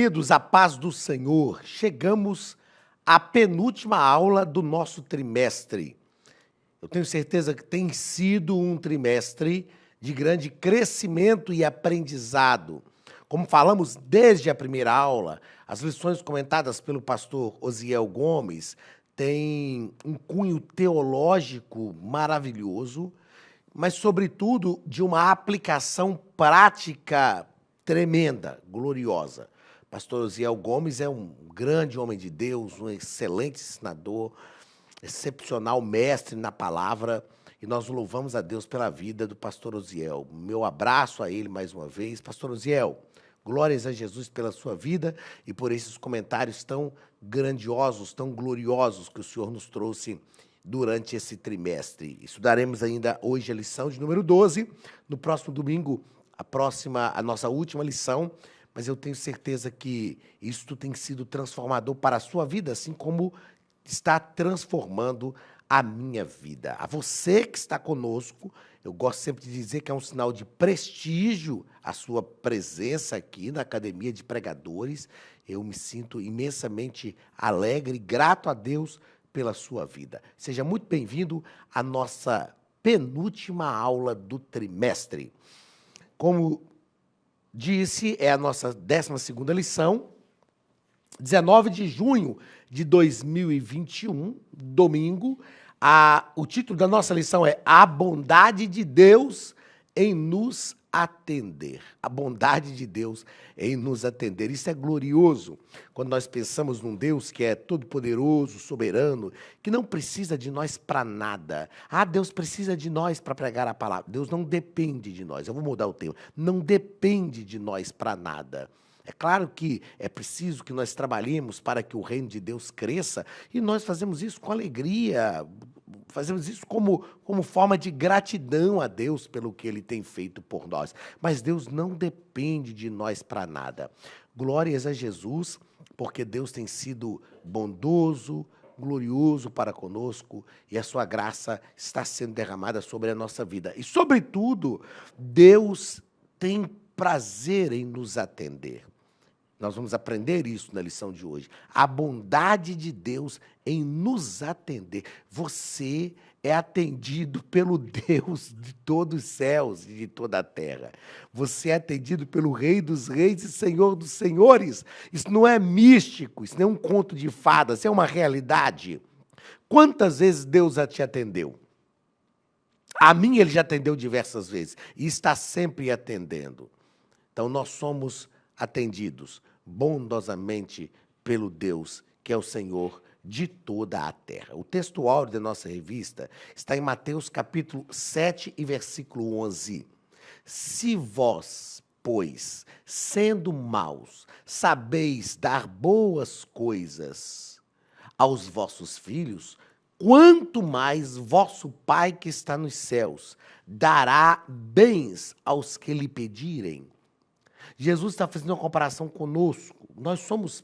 queridos, a paz do Senhor. Chegamos à penúltima aula do nosso trimestre. Eu tenho certeza que tem sido um trimestre de grande crescimento e aprendizado. Como falamos desde a primeira aula, as lições comentadas pelo pastor Osiel Gomes têm um cunho teológico maravilhoso, mas, sobretudo, de uma aplicação prática tremenda, gloriosa. Pastor Osiel Gomes é um grande homem de Deus, um excelente ensinador, excepcional mestre na palavra, e nós louvamos a Deus pela vida do pastor Osiel. Meu abraço a ele mais uma vez. Pastor Osiel, glórias a Jesus pela sua vida e por esses comentários tão grandiosos, tão gloriosos que o Senhor nos trouxe durante esse trimestre. Estudaremos ainda hoje a lição de número 12, no próximo domingo, a nossa última lição, mas eu tenho certeza que isto tem sido transformador para a sua vida, assim como está transformando a minha vida. A você que está conosco, eu gosto sempre de dizer que é um sinal de prestígio a sua presença aqui na Academia de Pregadores. Eu me sinto imensamente alegre e grato a Deus pela sua vida. Seja muito bem-vindo à nossa penúltima aula do trimestre. Como disse, é a nossa 12ª lição, 19 de junho de 2021, domingo. O título da nossa lição é A Bondade de Deus em nos atender. A bondade de Deus em nos atender. Isso é glorioso quando nós pensamos num Deus que é todo-poderoso, soberano, que não precisa de nós para nada. Deus precisa de nós para pregar a palavra. Deus não depende de nós. Eu vou mudar o tema. Não depende de nós para nada. É claro que é preciso que nós trabalhemos para que o reino de Deus cresça, e nós fazemos isso com alegria, fazemos isso como forma de gratidão a Deus pelo que Ele tem feito por nós. Mas Deus não depende de nós para nada. Glórias a Jesus, porque Deus tem sido bondoso, glorioso para conosco, e a sua graça está sendo derramada sobre a nossa vida. E, sobretudo, Deus tem prazer em nos atender. Nós vamos aprender isso na lição de hoje. A bondade de Deus em nos atender. Você é atendido pelo Deus de todos os céus e de toda a terra. Você é atendido pelo Rei dos Reis e Senhor dos Senhores. Isso não é místico, isso não é um conto de fadas, isso é uma realidade. Quantas vezes Deus já te atendeu? A mim Ele já atendeu diversas vezes e está sempre atendendo. Então, nós somos atendidos bondosamente pelo Deus, que é o Senhor de toda a terra. O texto áureo da nossa revista está em Mateus capítulo 7 e versículo 11. Se vós, pois, sendo maus, sabeis dar boas coisas aos vossos filhos, quanto mais vosso Pai que está nos céus dará bens aos que lhe pedirem. Jesus está fazendo uma comparação conosco. Nós somos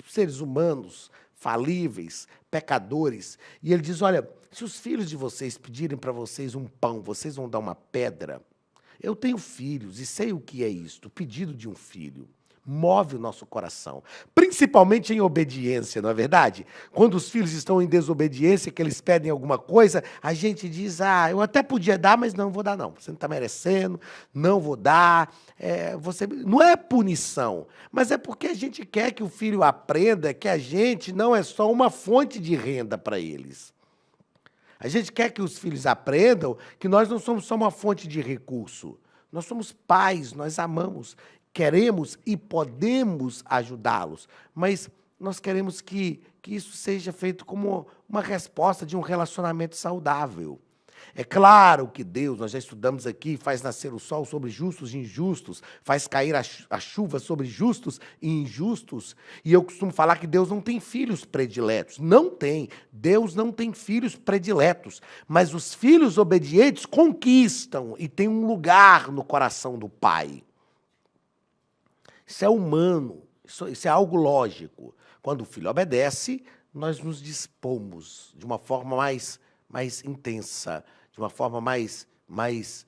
seres humanos, falíveis, pecadores. E ele diz, olha, se os filhos de vocês pedirem para vocês um pão, vocês vão dar uma pedra? Eu tenho filhos e sei o que é isto, o pedido de um filho. Move o nosso coração, principalmente em obediência, não é verdade? Quando os filhos estão em desobediência, que eles pedem alguma coisa, a gente diz, eu até podia dar, mas não vou dar não. Você não está merecendo, não vou dar. Não é punição, mas é porque a gente quer que o filho aprenda que a gente não é só uma fonte de renda para eles. A gente quer que os filhos aprendam que nós não somos só uma fonte de recurso. Nós somos pais, nós amamos, queremos e podemos ajudá-los, mas nós queremos que isso seja feito como uma resposta de um relacionamento saudável. É claro que Deus, nós já estudamos aqui, faz nascer o sol sobre justos e injustos, faz cair a chuva sobre justos e injustos, e eu costumo falar que Deus não tem filhos prediletos. Não tem. Deus não tem filhos prediletos, mas os filhos obedientes conquistam e têm um lugar no coração do Pai. Isso é humano, isso é algo lógico. Quando o filho obedece, nós nos dispomos de uma forma mais intensa, de uma forma mais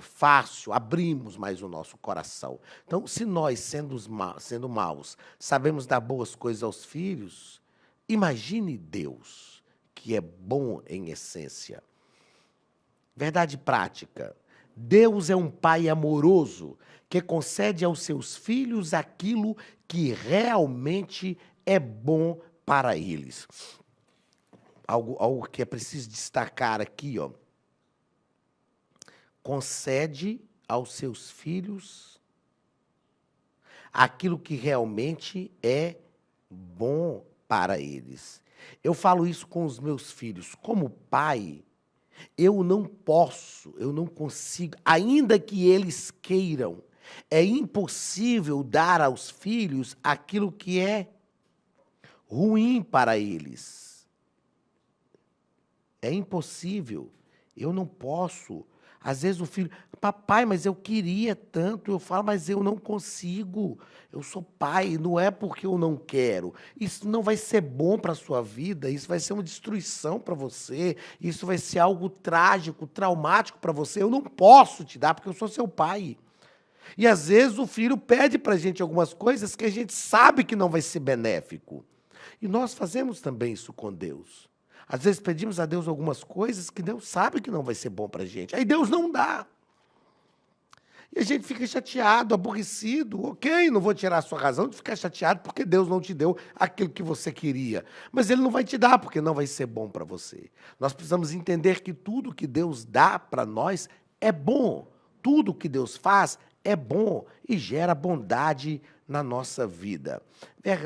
fácil abrimos mais o nosso coração. Então, se nós, sendo maus, sabemos dar boas coisas aos filhos, imagine Deus, que é bom em essência. Verdade prática. Deus é um pai amoroso que concede aos seus filhos aquilo que realmente é bom para eles. Algo que é preciso destacar aqui, ó. Concede aos seus filhos aquilo que realmente é bom para eles. Eu falo isso com os meus filhos. Como pai, eu não consigo, ainda que eles queiram, é impossível dar aos filhos aquilo que é ruim para eles. É impossível. Eu não posso. Às vezes o filho, papai, mas eu queria tanto. Eu falo, mas eu não consigo. Eu sou pai, não é porque eu não quero. Isso não vai ser bom para a sua vida, isso vai ser uma destruição para você, isso vai ser algo trágico, traumático para você. Eu não posso te dar, porque eu sou seu pai. E às vezes o filho pede para a gente algumas coisas que a gente sabe que não vai ser benéfico. E nós fazemos também isso com Deus. Às vezes pedimos a Deus algumas coisas que Deus sabe que não vai ser bom para a gente. Aí Deus não dá. E a gente fica chateado, aborrecido. Ok, não vou tirar a sua razão de ficar chateado porque Deus não te deu aquilo que você queria. Mas Ele não vai te dar porque não vai ser bom para você. Nós precisamos entender que tudo que Deus dá para nós é bom. Tudo que Deus faz é bom e gera bondade na nossa vida.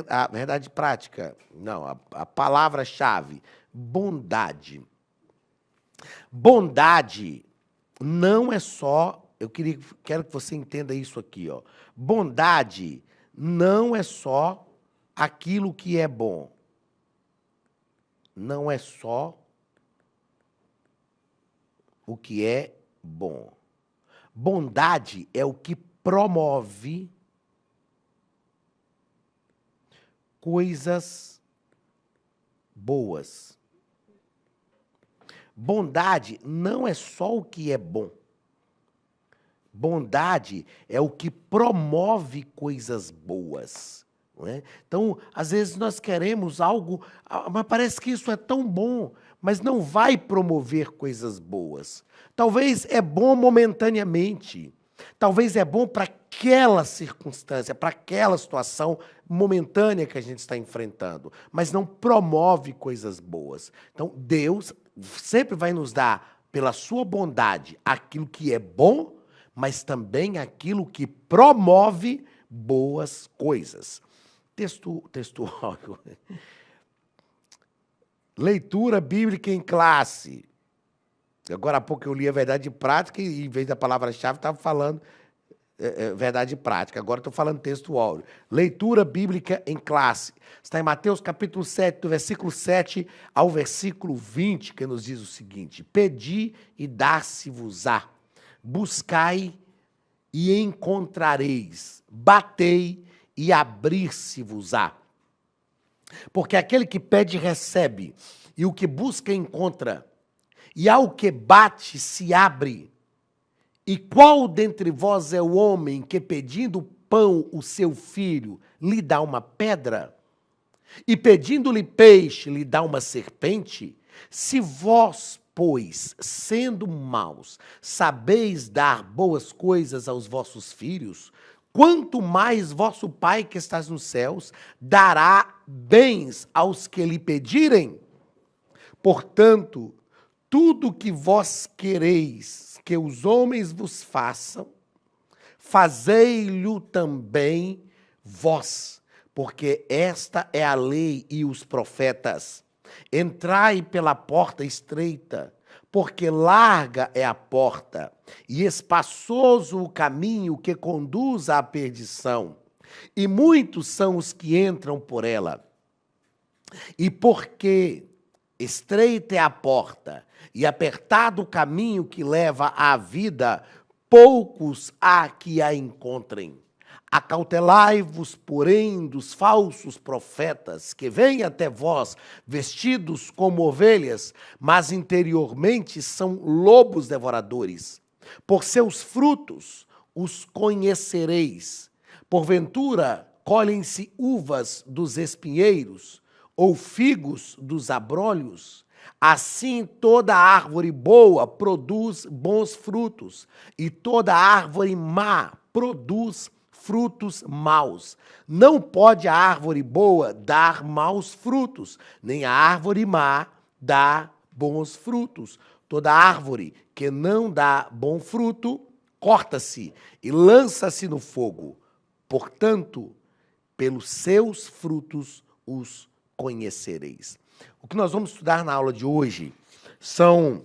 A verdade prática, não, a palavra-chave, bondade. Bondade não é só, quero que você entenda isso aqui, ó. Bondade não é só aquilo que é bom. Não é só o que é bom. Bondade é o que promove coisas boas. Bondade não é só o que é bom. Bondade é o que promove coisas boas. Não é? Então, às vezes nós queremos algo, mas parece que isso é tão bom, mas não vai promover coisas boas. Talvez é bom momentaneamente. Talvez é bom para aquela circunstância, para aquela situação momentânea que a gente está enfrentando, mas não promove coisas boas. Então, Deus sempre vai nos dar, pela sua bondade, aquilo que é bom, mas também aquilo que promove boas coisas. Textual. Leitura bíblica em classe. Agora há pouco eu li a verdade prática e, em vez da palavra-chave, estava falando verdade prática. Agora estou falando texto áureo. Leitura bíblica em classe. Está em Mateus capítulo 7, do versículo 7 ao versículo 20, que nos diz o seguinte: Pedi e dar-se-vos-á. Buscai e encontrareis. Batei e abrir-se-vos-á. Porque aquele que pede, recebe, e o que busca, encontra, e ao que bate, se abre. E qual dentre vós é o homem que, pedindo pão o seu filho, lhe dá uma pedra? E pedindo-lhe peixe, lhe dá uma serpente? Se vós, pois, sendo maus, sabeis dar boas coisas aos vossos filhos, quanto mais vosso Pai que estás nos céus dará bens aos que lhe pedirem? Portanto, tudo que vós quereis que os homens vos façam, fazei-lhe também vós, porque esta é a lei e os profetas. Entrai pela porta estreita, porque larga é a porta, e espaçoso o caminho que conduz à perdição, e muitos são os que entram por ela. E porque estreita é a porta, e apertado o caminho que leva à vida, poucos há que a encontrem. Acautelai-vos, porém, dos falsos profetas, que vêm até vós vestidos como ovelhas, mas interiormente são lobos devoradores. Por seus frutos os conhecereis. Porventura, colhem-se uvas dos espinheiros, ou figos dos abrolhos? Assim toda árvore boa produz bons frutos, e toda árvore má produz frutos maus. Não pode a árvore boa dar maus frutos, nem a árvore má dar bons frutos. Toda árvore que não dá bom fruto, corta-se e lança-se no fogo. Portanto, pelos seus frutos os conhecereis. O que nós vamos estudar na aula de hoje são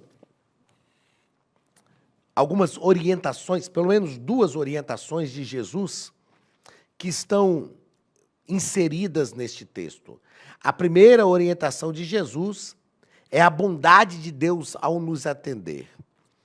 algumas orientações, pelo menos 2 orientações de Jesus que estão inseridas neste texto. A primeira orientação de Jesus é a bondade de Deus ao nos atender,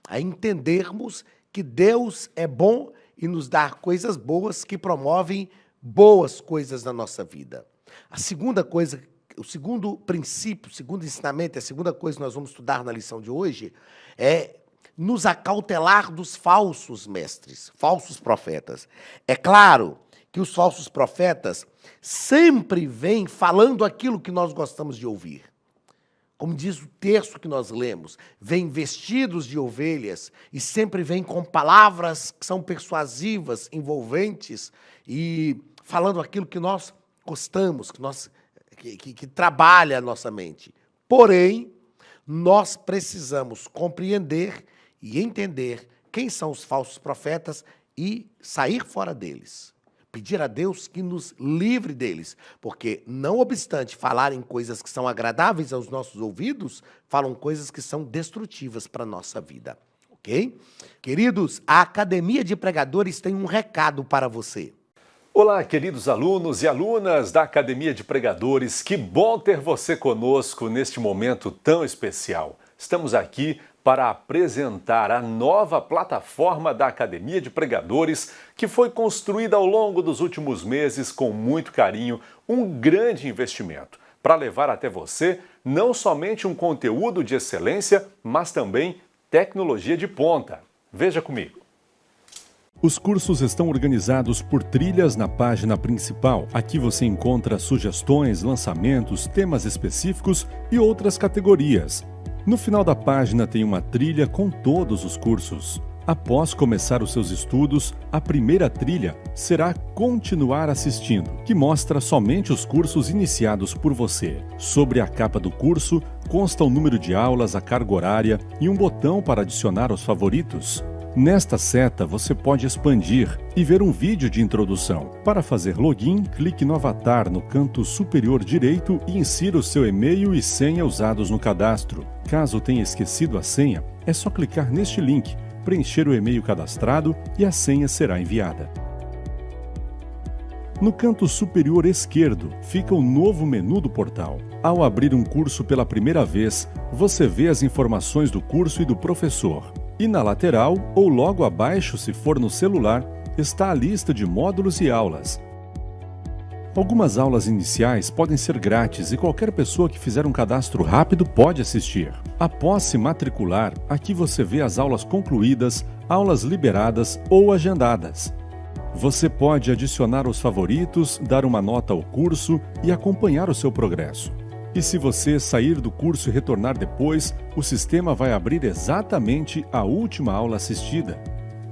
a entendermos que Deus é bom e nos dá coisas boas que promovem boas coisas na nossa vida. A segunda coisa, o segundo princípio, o segundo ensinamento, a segunda coisa que nós vamos estudar na lição de hoje é nos acautelar dos falsos mestres, falsos profetas. É claro que os falsos profetas sempre vêm falando aquilo que nós gostamos de ouvir. Como diz o texto que nós lemos, vêm vestidos de ovelhas e sempre vêm com palavras que são persuasivas, envolventes e falando aquilo que nós gostamos, que trabalha a nossa mente. Porém, nós precisamos compreender e entender quem são os falsos profetas e sair fora deles. Pedir a Deus que nos livre deles, porque, não obstante falarem coisas que são agradáveis aos nossos ouvidos, falam coisas que são destrutivas para a nossa vida, ok? Queridos, a Academia de Pregadores tem um recado para você. Olá, queridos alunos e alunas da Academia de Pregadores, que bom ter você conosco neste momento tão especial. Estamos aqui para apresentar a nova plataforma da Academia de Pregadores, que foi construída ao longo dos últimos meses com muito carinho, um grande investimento, para levar até você não somente um conteúdo de excelência, mas também tecnologia de ponta. Veja comigo. Os cursos estão organizados por trilhas na página principal. Aqui você encontra sugestões, lançamentos, temas específicos e outras categorias. No final da página tem uma trilha com todos os cursos. Após começar os seus estudos, a primeira trilha será Continuar assistindo, que mostra somente os cursos iniciados por você. Sobre a capa do curso, consta o número de aulas, a carga horária e um botão para adicionar aos favoritos. Nesta seta, você pode expandir e ver um vídeo de introdução. Para fazer login, clique no avatar no canto superior direito e insira o seu e-mail e senha usados no cadastro. Caso tenha esquecido a senha, é só clicar neste link, preencher o e-mail cadastrado e a senha será enviada. No canto superior esquerdo fica o novo menu do portal. Ao abrir um curso pela primeira vez, você vê as informações do curso e do professor. E na lateral, ou logo abaixo, se for no celular, está a lista de módulos e aulas. Algumas aulas iniciais podem ser grátis e qualquer pessoa que fizer um cadastro rápido pode assistir. Após se matricular, aqui você vê as aulas concluídas, aulas liberadas ou agendadas. Você pode adicionar os favoritos, dar uma nota ao curso e acompanhar o seu progresso. E se você sair do curso e retornar depois, o sistema vai abrir exatamente a última aula assistida.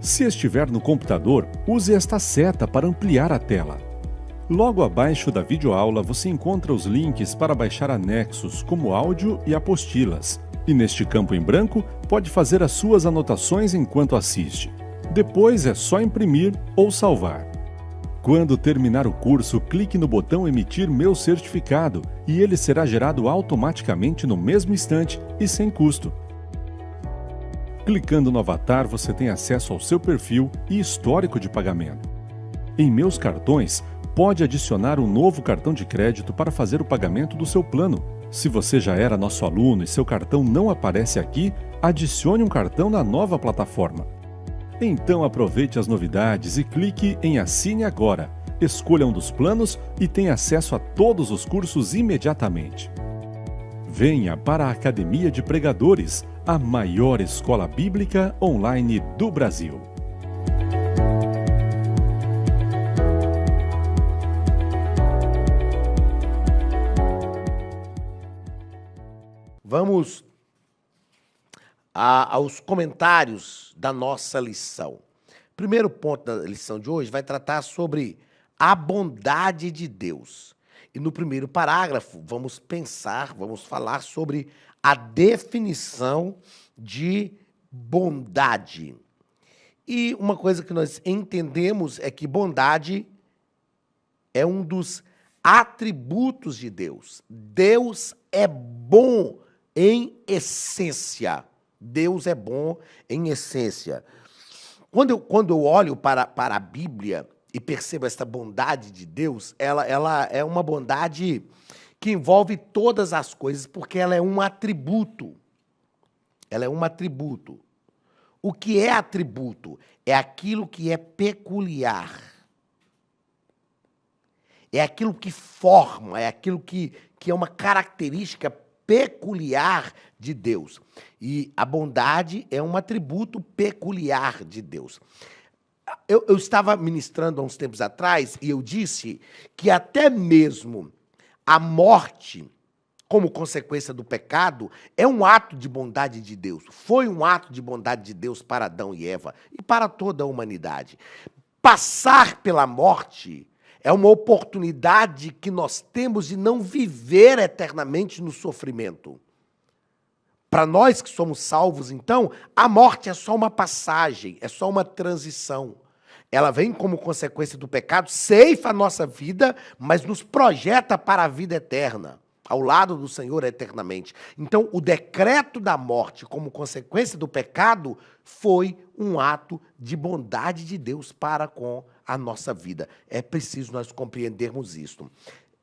Se estiver no computador, use esta seta para ampliar a tela. Logo abaixo da videoaula você encontra os links para baixar anexos, como áudio e apostilas. E neste campo em branco, pode fazer as suas anotações enquanto assiste. Depois é só imprimir ou salvar. Quando terminar o curso, clique no botão Emitir meu certificado e ele será gerado automaticamente no mesmo instante e sem custo. Clicando no avatar, você tem acesso ao seu perfil e histórico de pagamento. Em Meus Cartões, pode adicionar um novo cartão de crédito para fazer o pagamento do seu plano. Se você já era nosso aluno e seu cartão não aparece aqui, adicione um cartão na nova plataforma. Então aproveite as novidades e clique em Assine Agora. Escolha um dos planos e tenha acesso a todos os cursos imediatamente. Venha para a Academia de Pregadores, a maior escola bíblica online do Brasil. Vamos aos comentários da nossa lição. O primeiro ponto da lição de hoje vai tratar sobre a bondade de Deus. E no primeiro parágrafo vamos falar sobre a definição de bondade. E uma coisa que nós entendemos é que bondade é um dos atributos de Deus. Deus é bom em essência. Deus é bom em essência. Quando eu olho para a Bíblia e percebo esta bondade de Deus, ela é uma bondade que envolve todas as coisas, porque ela é um atributo. Ela é um atributo. O que é atributo? É aquilo que é peculiar. É aquilo que forma, é aquilo que é uma característica peculiar de Deus. E a bondade é um atributo peculiar de Deus. Eu estava ministrando há uns tempos atrás e eu disse que até mesmo a morte, como consequência do pecado, é um ato de bondade de Deus. Foi um ato de bondade de Deus para Adão e Eva e para toda a humanidade. Passar pela morte é uma oportunidade que nós temos de não viver eternamente no sofrimento. Para nós que somos salvos, então, a morte é só uma passagem, é só uma transição. Ela vem como consequência do pecado, ceifa a nossa vida, mas nos projeta para a vida eterna, ao lado do Senhor eternamente. Então, o decreto da morte como consequência do pecado foi um ato de bondade de Deus para com a nossa vida. É preciso nós compreendermos isto.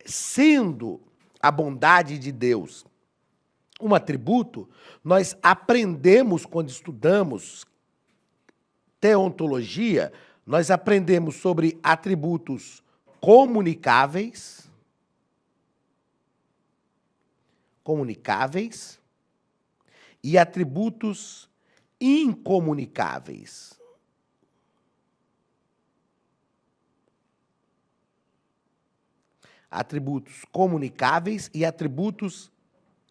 Sendo a bondade de Deus um atributo, nós aprendemos quando estudamos teontologia, nós aprendemos sobre atributos comunicáveis e atributos incomunicáveis. Atributos comunicáveis e atributos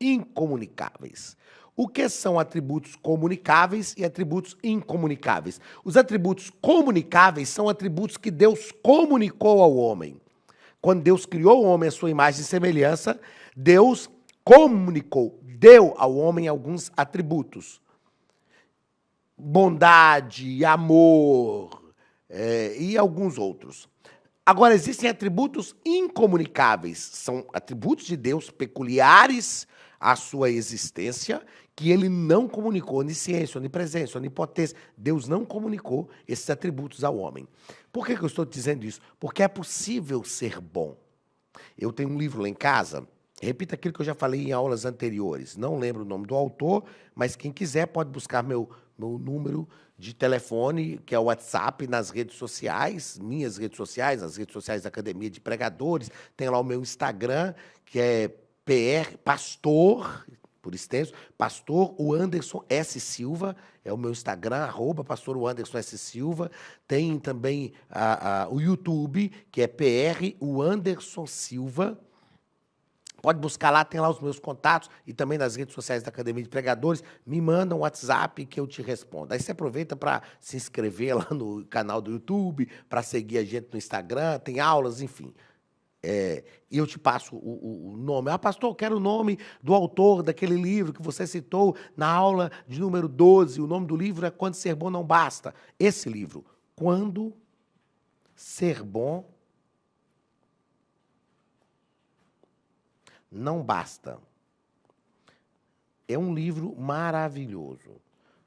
incomunicáveis. O que são atributos comunicáveis e atributos incomunicáveis? Os atributos comunicáveis são atributos que Deus comunicou ao homem. Quando Deus criou o homem à sua imagem e semelhança, Deus comunicou, deu ao homem alguns atributos. Bondade, amor e alguns outros. Agora, existem atributos incomunicáveis. São atributos de Deus peculiares à sua existência, que ele não comunicou, onisciência, onipresença, onipotência. Deus não comunicou esses atributos ao homem. Por que eu estou dizendo isso? Porque é possível ser bom. Eu tenho um livro lá em casa, repito aquilo que eu já falei em aulas anteriores. Não lembro o nome do autor, mas quem quiser pode buscar meu número de telefone, que é o WhatsApp, nas redes sociais, minhas redes sociais, as redes sociais da Academia de Pregadores. Tem lá o meu Instagram, que é pastor, por extenso, pastor o Anderson S. Silva, é o meu Instagram, @pastor o Anderson S. Silva. Tem também o YouTube, que é PR o Anderson Silva. Pode buscar lá, tem lá os meus contatos e também nas redes sociais da Academia de Pregadores. Me manda um WhatsApp que eu te respondo. Aí você aproveita para se inscrever lá no canal do YouTube, para seguir a gente no Instagram, tem aulas, enfim. E eu te passo o nome. Ah, pastor, eu quero o nome do autor daquele livro que você citou na aula de número 12. O nome do livro é Quando Ser Bom Não Basta. Esse livro, Quando Ser Bom Não Basta. É um livro maravilhoso.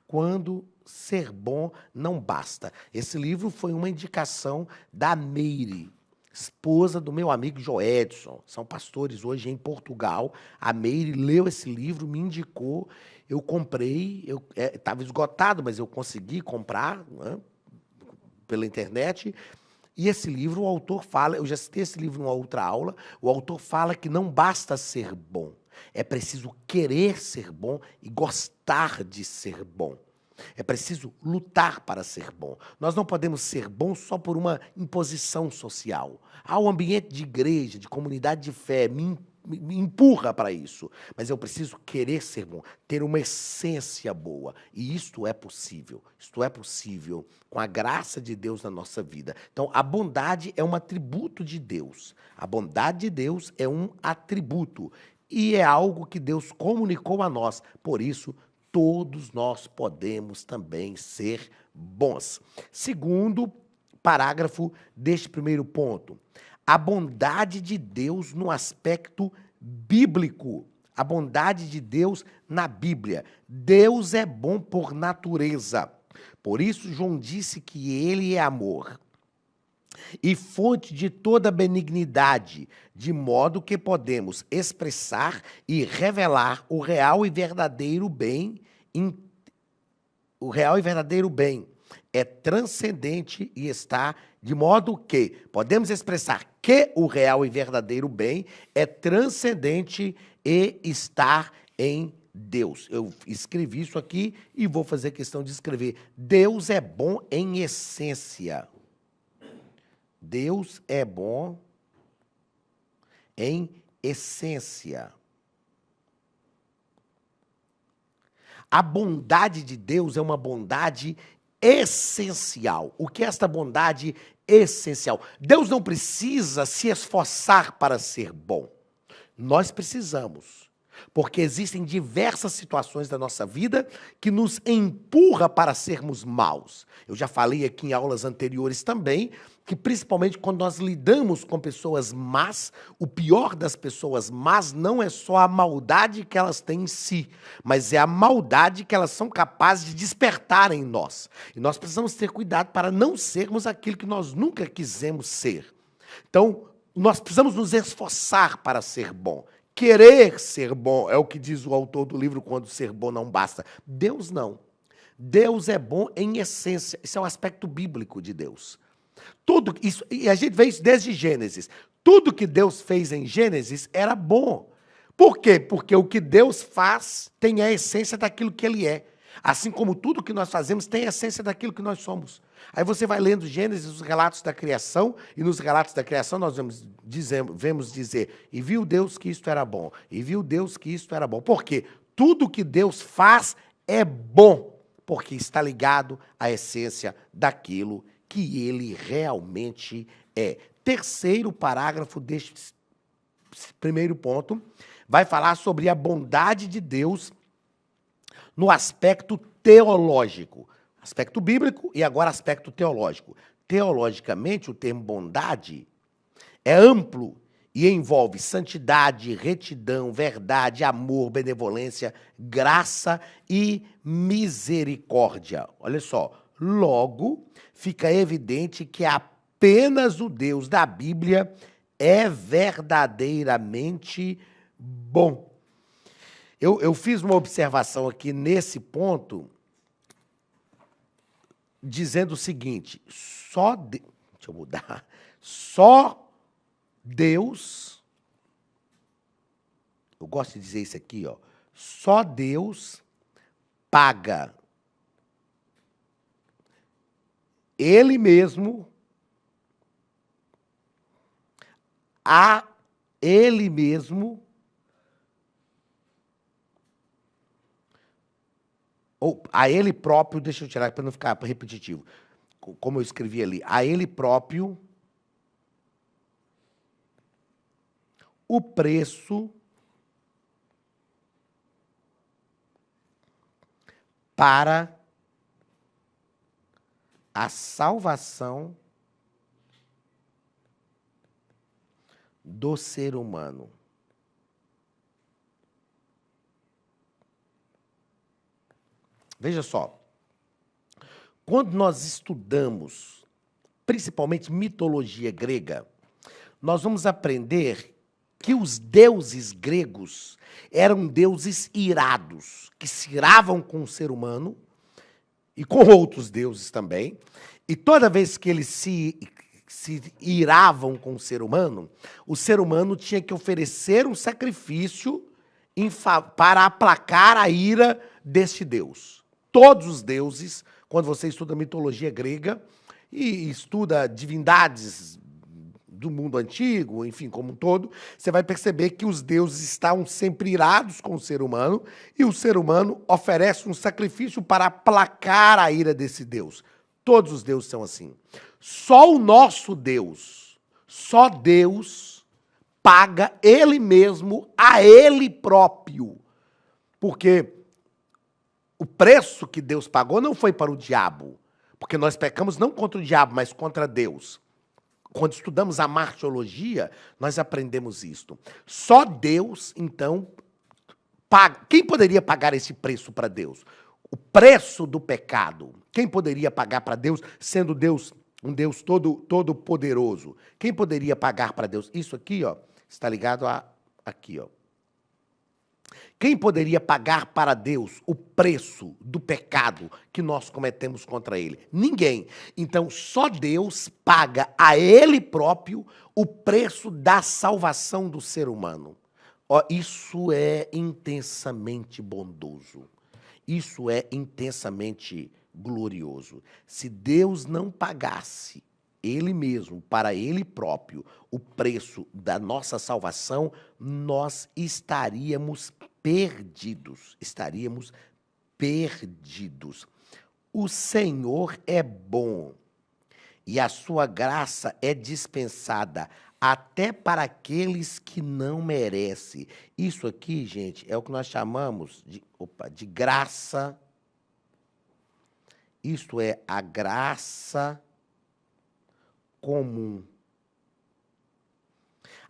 Quando Ser Bom Não Basta. Esse livro foi uma indicação da Meire, esposa do meu amigo Joedson. São pastores hoje em Portugal. A Meire leu esse livro, me indicou, eu comprei, estava esgotado, mas eu consegui comprar, né, pela internet. E esse livro, o autor fala, eu já citei esse livro em uma outra aula, o autor fala que não basta ser bom, É preciso querer ser bom e gostar de ser bom. É preciso lutar para ser bom. Nós não podemos ser bons só por uma imposição social. O ambiente de igreja, de comunidade de fé, me empurra para isso. Mas eu preciso querer ser bom, ter uma essência boa. E isto é possível. Isto é possível com a graça de Deus na nossa vida. Então, a bondade é um atributo de Deus. A bondade de Deus é um atributo. E é algo que Deus comunicou a nós. Por isso, todos nós podemos também ser bons. Segundo parágrafo deste primeiro ponto, a bondade de Deus no aspecto bíblico. A bondade de Deus na Bíblia. Deus é bom por natureza. Por isso, João disse que ele é amor e fonte de toda benignidade, de modo que podemos expressar e revelar o real e verdadeiro bem. O real e verdadeiro bem é transcendente e está de modo que podemos expressar que o real e verdadeiro bem é transcendente e está em Deus. Eu escrevi isso aqui e vou fazer questão de escrever. Deus é bom em essência. Deus é bom em essência. A bondade de Deus é uma bondade essencial. O que é esta bondade essencial? Deus não precisa se esforçar para ser bom. Nós precisamos. Porque existem diversas situações da nossa vida que nos empurra para sermos maus. Eu já falei aqui em aulas anteriores também que principalmente quando nós lidamos com pessoas más, o pior das pessoas más não é só a maldade que elas têm em si, mas é a maldade que elas são capazes de despertar em nós. E nós precisamos ter cuidado para não sermos aquilo que nós nunca quisemos ser. Então, nós precisamos nos esforçar para ser bom. Querer ser bom é o que diz o autor do livro Quando Ser Bom Não Basta. Deus não. Deus é bom em essência. Esse é o aspecto bíblico de Deus. Tudo isso, e a gente vê isso desde Gênesis. Tudo que Deus fez em Gênesis era bom. Por quê? Porque o que Deus faz tem a essência daquilo que Ele é. Assim como tudo que nós fazemos tem a essência daquilo que nós somos. Aí você vai lendo Gênesis, os relatos da criação, e nos relatos da criação nós vemos dizer, e viu Deus que isto era bom, e viu Deus que isto era bom. Por quê? Tudo que Deus faz é bom, porque está ligado à essência daquilo que Ele realmente é. Terceiro parágrafo deste primeiro ponto vai falar sobre a bondade de Deus no aspecto teológico. Aspecto bíblico e agora aspecto teológico. Teologicamente, o termo bondade é amplo e envolve santidade, retidão, verdade, amor, benevolência, graça e misericórdia. Olha só, logo fica evidente que apenas o Deus da Bíblia é verdadeiramente bom. Eu fiz uma observação aqui nesse ponto, dizendo o seguinte, deixa eu mudar, só Deus, eu gosto de dizer isso aqui, ó, só Deus paga Ele mesmo a Ele mesmo ou a Ele próprio, deixa eu tirar para não ficar repetitivo, como eu escrevi ali, a Ele próprio o preço para a salvação do ser humano. Veja só, quando nós estudamos, principalmente mitologia grega, nós vamos aprender que os deuses gregos eram deuses irados, que se iravam com o ser humano e com outros deuses também, e toda vez que eles se iravam com o ser humano tinha que oferecer um sacrifício para aplacar a ira deste Deus. Todos os deuses, quando você estuda mitologia grega e estuda divindades do mundo antigo, enfim, como um todo, você vai perceber que os deuses estão sempre irados com o ser humano e o ser humano oferece um sacrifício para aplacar a ira desse Deus. Todos os deuses são assim. Só o nosso Deus, só Deus paga ele mesmo a ele próprio. Porque o preço que Deus pagou não foi para o diabo, porque nós pecamos não contra o diabo, mas contra Deus. Quando estudamos a martiologia, nós aprendemos isto. Só Deus, então, paga. Quem poderia pagar esse preço para Deus? O preço do pecado. Quem poderia pagar para Deus, sendo Deus um Deus todo poderoso? Quem poderia pagar para Deus? Isso aqui, ó, está ligado a aqui, ó. Quem poderia pagar para Deus o preço do pecado que nós cometemos contra Ele? Ninguém. Então, só Deus paga a Ele próprio o preço da salvação do ser humano. Ó, isso é intensamente bondoso. Isso é intensamente glorioso. Se Deus não pagasse Ele mesmo, para Ele próprio, o preço da nossa salvação, nós estaríamos perdidos. Estaríamos perdidos. O Senhor é bom e a sua graça é dispensada até para aqueles que não merecem. Isso aqui, gente, é o que nós chamamos de graça. Isto é a graça comum.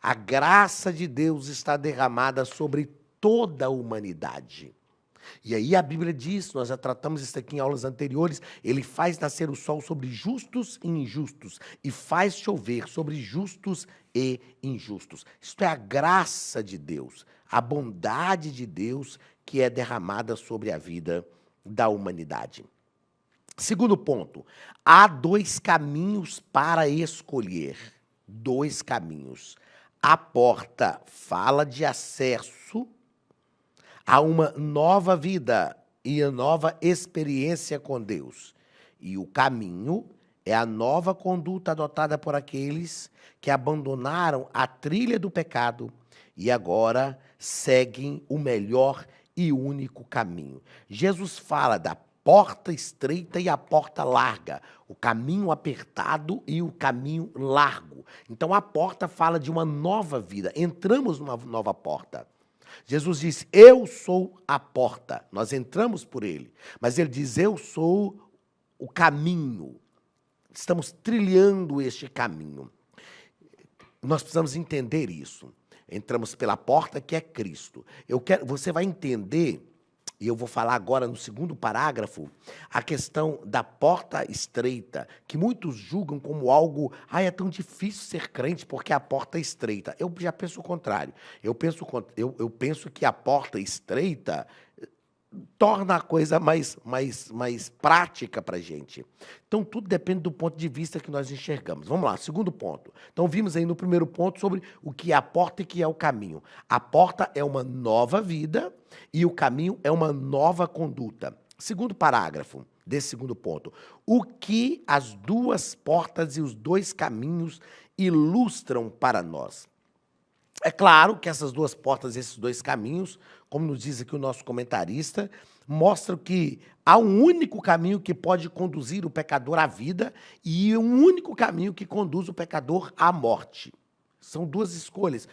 A graça de Deus está derramada sobre toda a humanidade. E aí a Bíblia diz, nós já tratamos isso aqui em aulas anteriores, ele faz nascer o sol sobre justos e injustos e faz chover sobre justos e injustos. Isto é a graça de Deus, a bondade de Deus que é derramada sobre a vida da humanidade. Segundo ponto, há dois caminhos para escolher. Dois caminhos. A porta fala de acesso a uma nova vida e a nova experiência com Deus. E o caminho é a nova conduta adotada por aqueles que abandonaram a trilha do pecado e agora seguem o melhor e único caminho. Jesus fala da porta estreita e a porta larga, o caminho apertado e o caminho largo. Então a porta fala de uma nova vida, entramos numa nova porta. Jesus diz, eu sou a porta, nós entramos por ele, mas ele diz, eu sou o caminho, estamos trilhando este caminho. Nós precisamos entender isso, entramos pela porta que é Cristo. Você vai entender, e eu vou falar agora no segundo parágrafo, a questão da porta estreita, que muitos julgam como algo, é tão difícil ser crente porque a porta é estreita. Eu já penso o contrário. Eu penso que a porta estreita torna a coisa mais prática para a gente. Então, tudo depende do ponto de vista que nós enxergamos. Vamos lá, segundo ponto. Então, vimos aí no primeiro ponto sobre o que é a porta e o que é o caminho. A porta é uma nova vida e o caminho é uma nova conduta. Segundo parágrafo desse segundo ponto. O que as duas portas e os dois caminhos ilustram para nós? É claro que essas duas portas, esses dois caminhos, como nos diz aqui o nosso comentarista, mostram que há um único caminho que pode conduzir o pecador à vida e um único caminho que conduz o pecador à morte. São duas escolhas.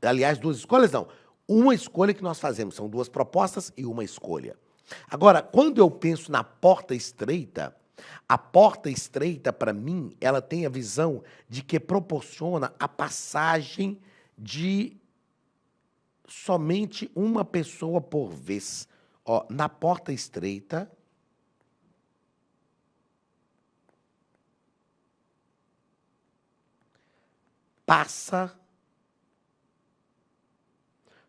Aliás, duas escolhas não. Uma escolha que nós fazemos, são duas propostas e uma escolha. Agora, quando eu penso na porta estreita, a porta estreita, para mim, ela tem a visão de que proporciona a passagem de somente uma pessoa por vez. Ó, na porta estreita, passa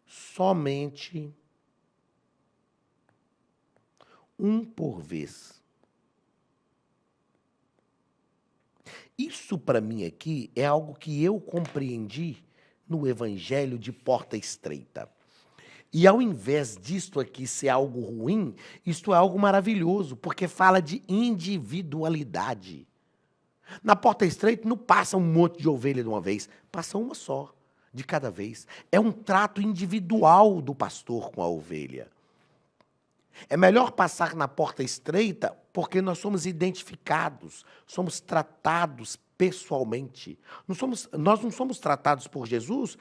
somente um por vez. Isso, para mim, aqui, é algo que eu compreendi no Evangelho de Porta Estreita. E ao invés disto aqui ser algo ruim, isto é algo maravilhoso, porque fala de individualidade. Na porta estreita não passa um monte de ovelha de uma vez, passa uma só, de cada vez. É um trato individual do pastor com a ovelha. É melhor passar na porta estreita porque nós somos identificados, somos tratados pessoalmente. Nós não somos tratados por Jesus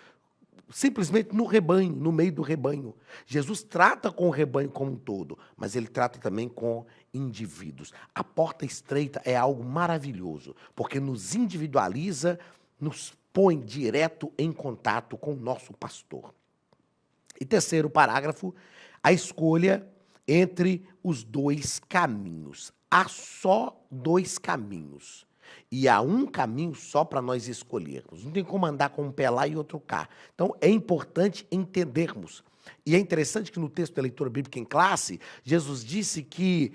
simplesmente no rebanho, no meio do rebanho. Jesus trata com o rebanho como um todo, mas ele trata também com indivíduos. A porta estreita é algo maravilhoso, porque nos individualiza, nos põe direto em contato com o nosso pastor. E terceiro parágrafo, a escolha entre os dois caminhos. Há só dois caminhos. E há um caminho só para nós escolhermos. Não tem como andar com um pé lá e outro cá. Então, é importante entendermos. E é interessante que no texto da leitura bíblica em classe, Jesus disse que,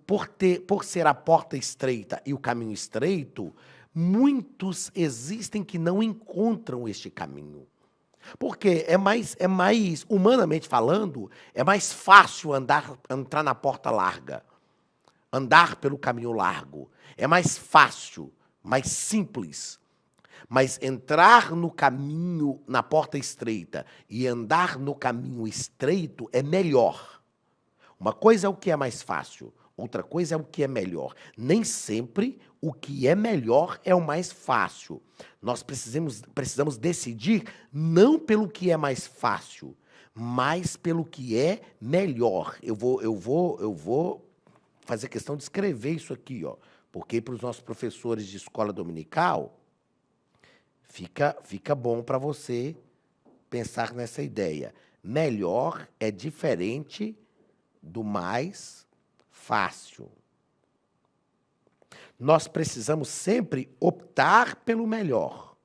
por ser a porta estreita e o caminho estreito, muitos existem que não encontram este caminho. Porque é mais, humanamente falando, é mais fácil entrar na porta larga, andar pelo caminho largo. É mais fácil, mais simples. Mas entrar no caminho, na porta estreita, e andar no caminho estreito é melhor. Uma coisa é o que é mais fácil, outra coisa é o que é melhor. Nem sempre o que é melhor é o mais fácil. Nós precisamos decidir não pelo que é mais fácil, mas pelo que é melhor. Eu vou fazer questão de escrever isso aqui, ó, porque para os nossos professores de escola dominical fica bom para você pensar nessa ideia. Melhor é diferente do mais fácil. Nós precisamos sempre optar pelo melhor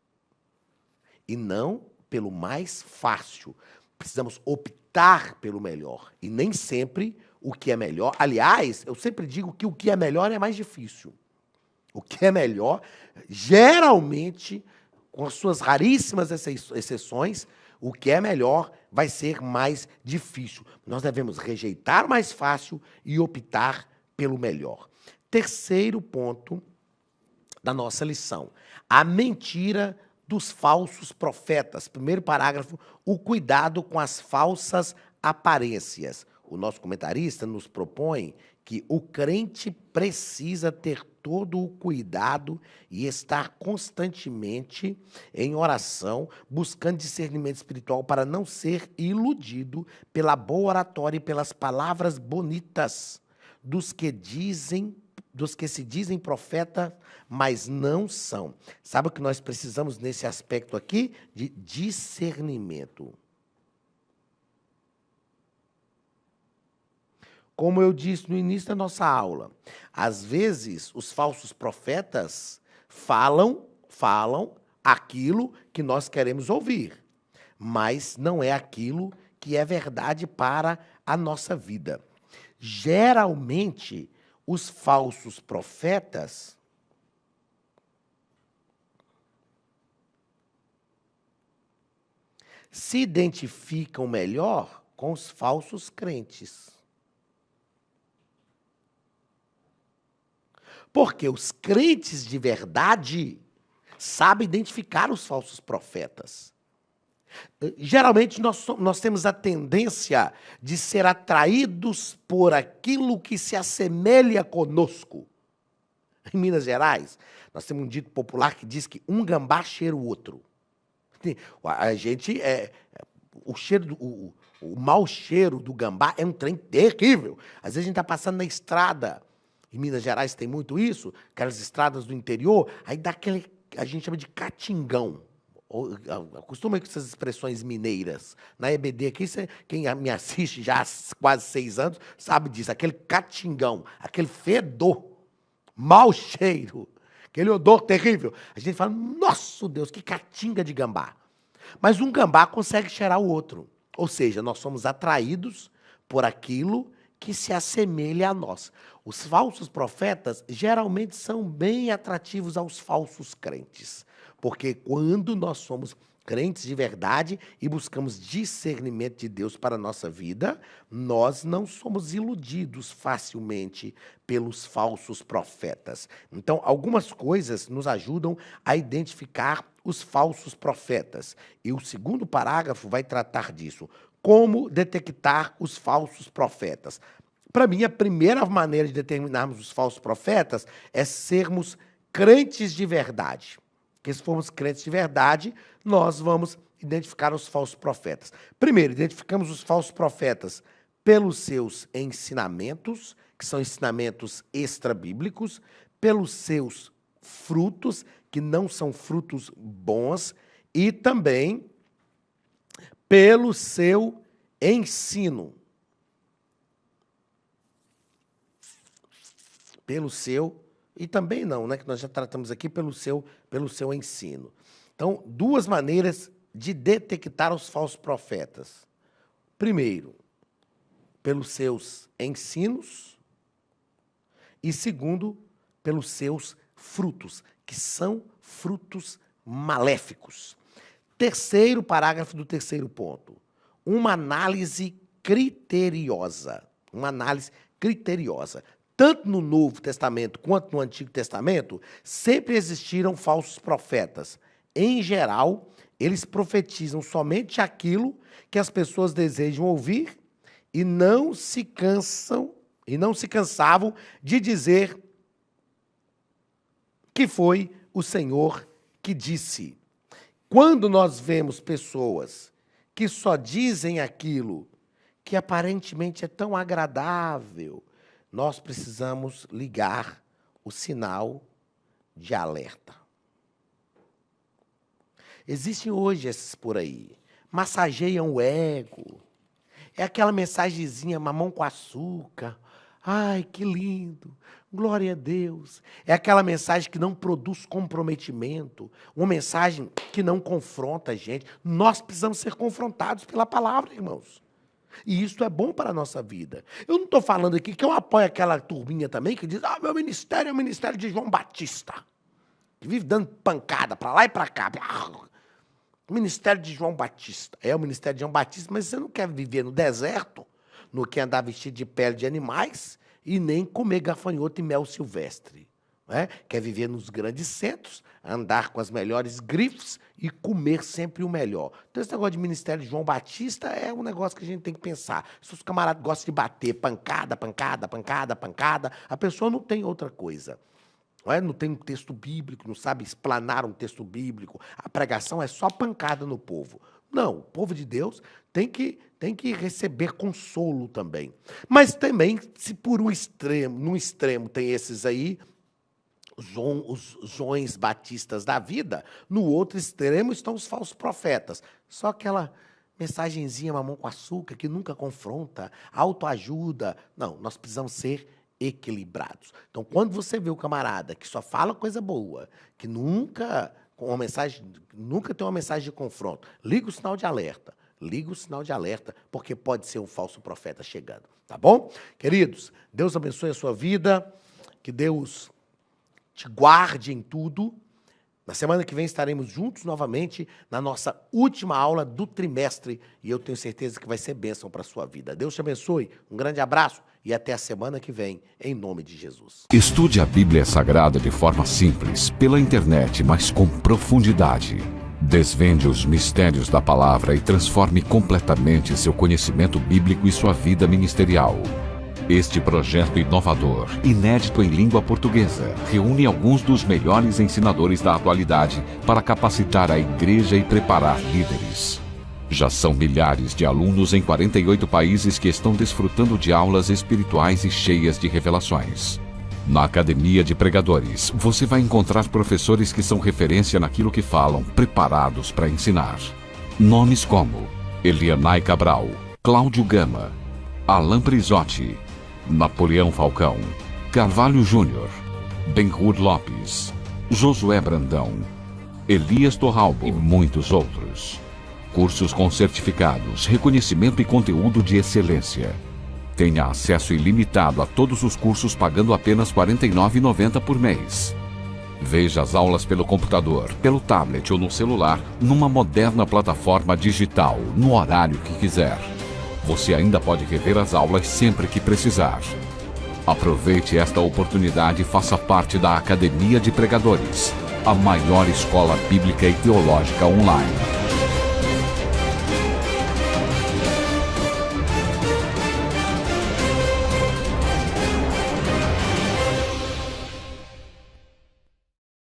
e não pelo mais fácil. Precisamos optar pelo melhor e nem sempre o que é melhor. Aliás, eu sempre digo que o que é melhor é mais difícil. O que é melhor, geralmente, com as suas raríssimas exceções, o que é melhor vai ser mais difícil. Nós devemos rejeitar o mais fácil e optar pelo melhor. Terceiro ponto da nossa lição, a mentira dos falsos profetas. Primeiro parágrafo, o cuidado com as falsas aparências. O nosso comentarista nos propõe que o crente precisa ter todo o cuidado e estar constantemente em oração, buscando discernimento espiritual para não ser iludido pela boa oratória e pelas palavras bonitas dos que se dizem profeta, mas não são. Sabe o que nós precisamos nesse aspecto aqui? De discernimento. Como eu disse no início da nossa aula, às vezes os falsos profetas falam aquilo que nós queremos ouvir, mas não é aquilo que é verdade para a nossa vida. Geralmente, os falsos profetas se identificam melhor com os falsos crentes. Porque os crentes de verdade sabem identificar os falsos profetas. Geralmente, nós temos a tendência de ser atraídos por aquilo que se assemelha conosco. Em Minas Gerais, nós temos um dito popular que diz que um gambá cheira o outro. A gente, o mau cheiro do gambá é um trem terrível. Às vezes a gente está passando na estrada, em Minas Gerais tem muito isso, aquelas estradas do interior, aí dá aquele, a gente chama de catingão. Acostuma com essas expressões mineiras. Na EBD aqui, quem me assiste já há quase 6 anos sabe disso, aquele catingão, aquele fedor, mau cheiro, aquele odor terrível. A gente fala, nossa Deus, que catinga de gambá. Mas um gambá consegue cheirar o outro. Ou seja, nós somos atraídos por aquilo que se assemelha a nós. Os falsos profetas geralmente são bem atrativos aos falsos crentes, porque quando nós somos crentes de verdade e buscamos discernimento de Deus para a nossa vida, nós não somos iludidos facilmente pelos falsos profetas. Então, algumas coisas nos ajudam a identificar os falsos profetas. E o segundo parágrafo vai tratar disso. Como detectar os falsos profetas? Para mim, a primeira maneira de determinarmos os falsos profetas é sermos crentes de verdade. Porque se formos crentes de verdade, nós vamos identificar os falsos profetas. Primeiro, identificamos os falsos profetas pelos seus ensinamentos, que são ensinamentos extrabíblicos, pelos seus frutos, que não são frutos bons, e também pelo seu ensino. E também não, né? Que nós já tratamos aqui pelo seu ensino. Então, duas maneiras de detectar os falsos profetas. Primeiro, pelos seus ensinos. E segundo, pelos seus frutos, que são frutos maléficos. Terceiro parágrafo do terceiro ponto. Uma análise criteriosa. Uma análise criteriosa. Tanto no Novo Testamento quanto no Antigo Testamento, sempre existiram falsos profetas. Em geral, eles profetizam somente aquilo que as pessoas desejam ouvir e não se cansavam de dizer que foi o Senhor que disse. Quando nós vemos pessoas que só dizem aquilo que aparentemente é tão agradável, nós precisamos ligar o sinal de alerta. Existem hoje esses por aí, massageiam o ego, é aquela mensagenzinha mamão com açúcar, ai, que lindo, glória a Deus. É aquela mensagem que não produz comprometimento, uma mensagem que não confronta a gente. Nós precisamos ser confrontados pela palavra, irmãos. E isso é bom para a nossa vida. Eu não estou falando aqui que eu apoio aquela turminha também que diz, meu ministério é o ministério de João Batista, que vive dando pancada para lá e para cá. O ministério de João Batista. É o ministério de João Batista, mas você não quer viver no deserto, não quer andar vestido de pele de animais e nem comer gafanhoto e mel silvestre. Né? Quer viver nos grandes centros, andar com as melhores grifes e comer sempre o melhor. Então, esse negócio de ministério de João Batista é um negócio que a gente tem que pensar. Se os camaradas gostam de bater pancada, pancada, pancada, pancada, a pessoa não tem outra coisa. Não tem um texto bíblico, não sabe explanar um texto bíblico. A pregação é só pancada no povo. Não, o povo de Deus tem que receber consolo também. Mas também, se por num extremo tem esses aí, os Joões Batistas da vida, no outro extremo estão os falsos profetas. Só aquela mensagenzinha mamão com açúcar que nunca confronta, autoajuda. Não, nós precisamos ser equilibrados. Então, quando você vê o camarada que só fala coisa boa, que nunca tem uma mensagem de confronto, liga o sinal de alerta. Liga o sinal de alerta, porque pode ser um falso profeta chegando. Tá bom? Queridos, Deus abençoe a sua vida, que Deus te guarde em tudo. Na semana que vem estaremos juntos novamente na nossa última aula do trimestre e eu tenho certeza que vai ser bênção para a sua vida. Deus te abençoe, um grande abraço e até a semana que vem, em nome de Jesus. Estude a Bíblia Sagrada de forma simples, pela internet, mas com profundidade. Desvende os mistérios da palavra e transforme completamente seu conhecimento bíblico e sua vida ministerial. Este projeto inovador, inédito em língua portuguesa, reúne alguns dos melhores ensinadores da atualidade para capacitar a igreja e preparar líderes. Já são milhares de alunos em 48 países que estão desfrutando de aulas espirituais e cheias de revelações. Na Academia de Pregadores, você vai encontrar professores que são referência naquilo que falam, preparados para ensinar. Nomes como Elianai Cabral, Cláudio Gama, Alan Prisotti, Napoleão Falcão, Carvalho Júnior, Benhur Lopes, Josué Brandão, Elias Torralbo e muitos outros. Cursos com certificados, reconhecimento e conteúdo de excelência. Tenha acesso ilimitado a todos os cursos pagando apenas R$ 49,90 por mês. Veja as aulas pelo computador, pelo tablet ou no celular, numa moderna plataforma digital, no horário que quiser. Você ainda pode rever as aulas sempre que precisar. Aproveite esta oportunidade e faça parte da Academia de Pregadores, a maior escola bíblica e teológica online.